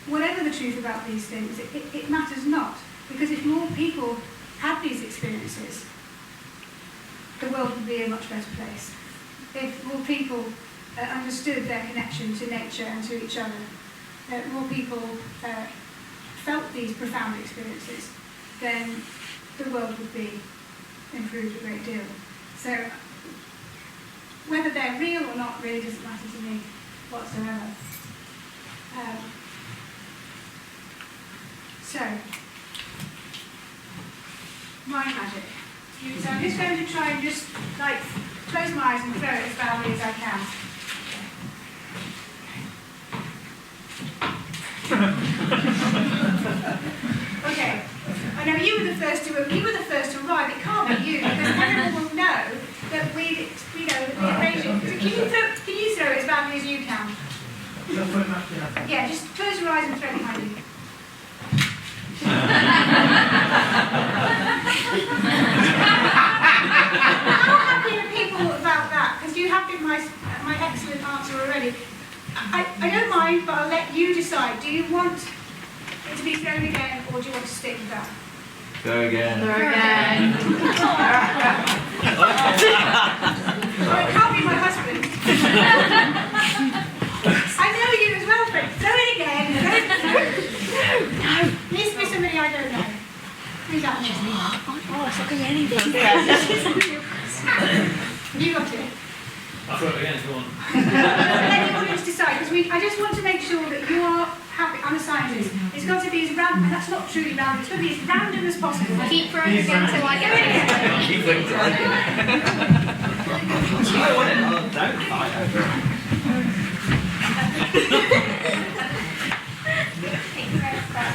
whatever the truth about these things, it matters not. Because if more people had these experiences, the world would be a much better place. If more people understood their connection to nature and to each other, more people felt these profound experiences, then the world would be improved a great deal. So whether they're real or not really doesn't matter to me whatsoever. So, mind magic. So I'm just going to try and just like, close my eyes and throw it as badly as I can. Okay. I know you were the first to arrive. It can't be you because everyone will know that we arrange it. So can you throw it as badly as you can? Yeah, just close your eyes and throw it behind you. How happy are people about that? Because you have given my excellent answer already. I don't mind, but I'll let you decide. Do you want it to be thrown again, or do you want to stick with that? Go again. Oh, it can't be my husband. I know you as well, but throw it again. No. Needs to be somebody I don't know. Who's that? Oh, it's not going anything. You got it. I'll throw it again if you want. Let the audience decide, because I just want to make sure that you are happy. I'm a scientist. It's got to be as random, and that's not truly random. It's got to be as random as possible. Keep throwing it again till I get it. Keep looking to like it. I want it. Oh, don't fight over it.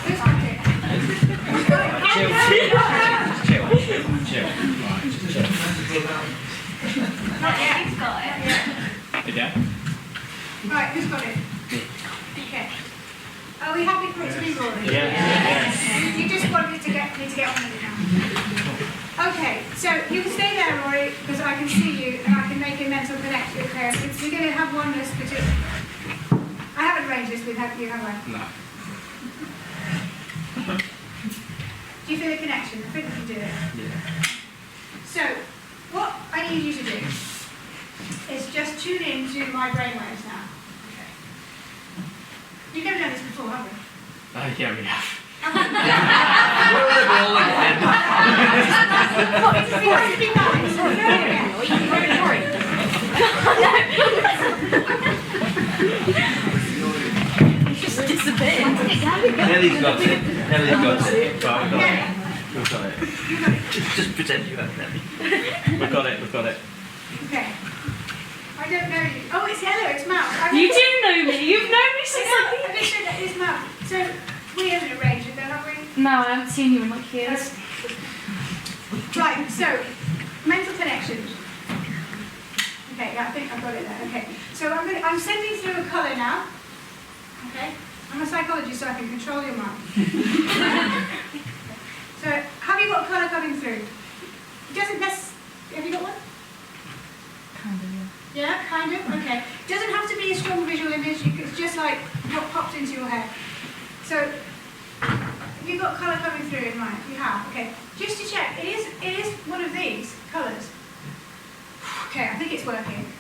Who's got it? Chill. Right, just chill. Not yet. He's got it. Again? Right, who's got it? Okay. Are we happy for it to be rolling? Yeah. You just want me to get on with it now. Okay, so you can stay there, Rory, because I can see you and I can make a mental connection. Okay, so we're going to have oneness between. I haven't arranged this with you, have I? No. Do you feel a connection? I think we can do it. Yeah. So, what I need you to do is just tune in to my brainwaves now. Okay. You've never done this before, have you? Yeah, we have. Roll the ball again. It has to be nice. Throw it again. Just disappeared. Nellie's got it. Nellie's got it. Right, We've got it. Just pretend you have Nellie. we've got it. Okay. I don't know you. Oh, it's yellow, it's mouse. You do know me. You've known me since I just said that it's mouse. So, we haven't arranged it though, have we? No, I haven't seen you in like years. Right, so, mental connections. Okay, yeah, I think I've got it there. Okay, so I'm sending through a colour now. Okay, I'm a psychologist, so I can control your mind. So, have you got colour coming through? It doesn't have you got one? Kind of, yeah. Yeah, kind of. Okay. It doesn't have to be a strong visual image. It's just like what popped into your head. So, have you got colour coming through in mind? You have. Okay. Just to check, it is one of these colours. Okay, I think it's working.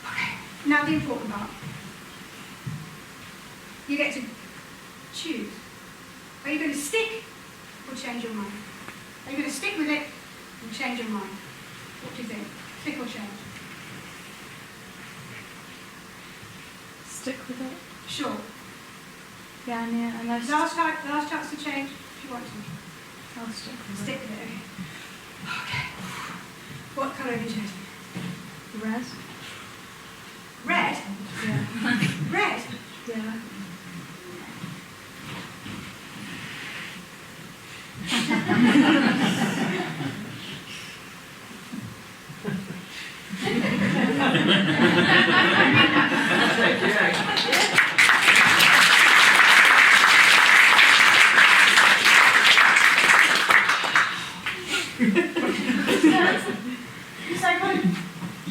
Okay. Now the important part. You get to choose. Are you going to stick or change your mind? Are you going to stick with it and change your mind? What do you think? Stick or change? Stick with it. Sure. Yeah, yeah. Unless Last chance to change if you want to. I'll stick with Stick with it, okay. Okay. What colour have you chosen? it. Red. Red? Yeah. Red? Yeah.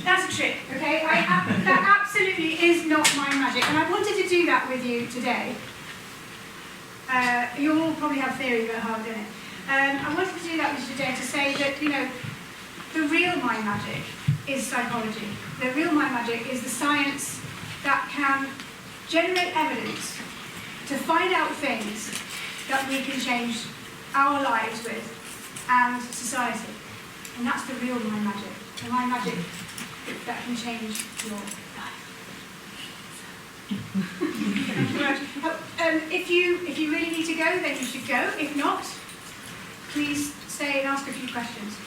That's a trick, okay? That absolutely is not my magic, and I wanted to do that with you today. You all probably have theory about how I've done it. I wanted to do that with you today to say that, the real mind magic is psychology. The real mind magic is the science that can generate evidence to find out things that we can change our lives with and society. And that's the real mind magic. The mind magic that can change your life. Thank you very much. If you really need to go, then you should go. If not, please stay and ask a few questions.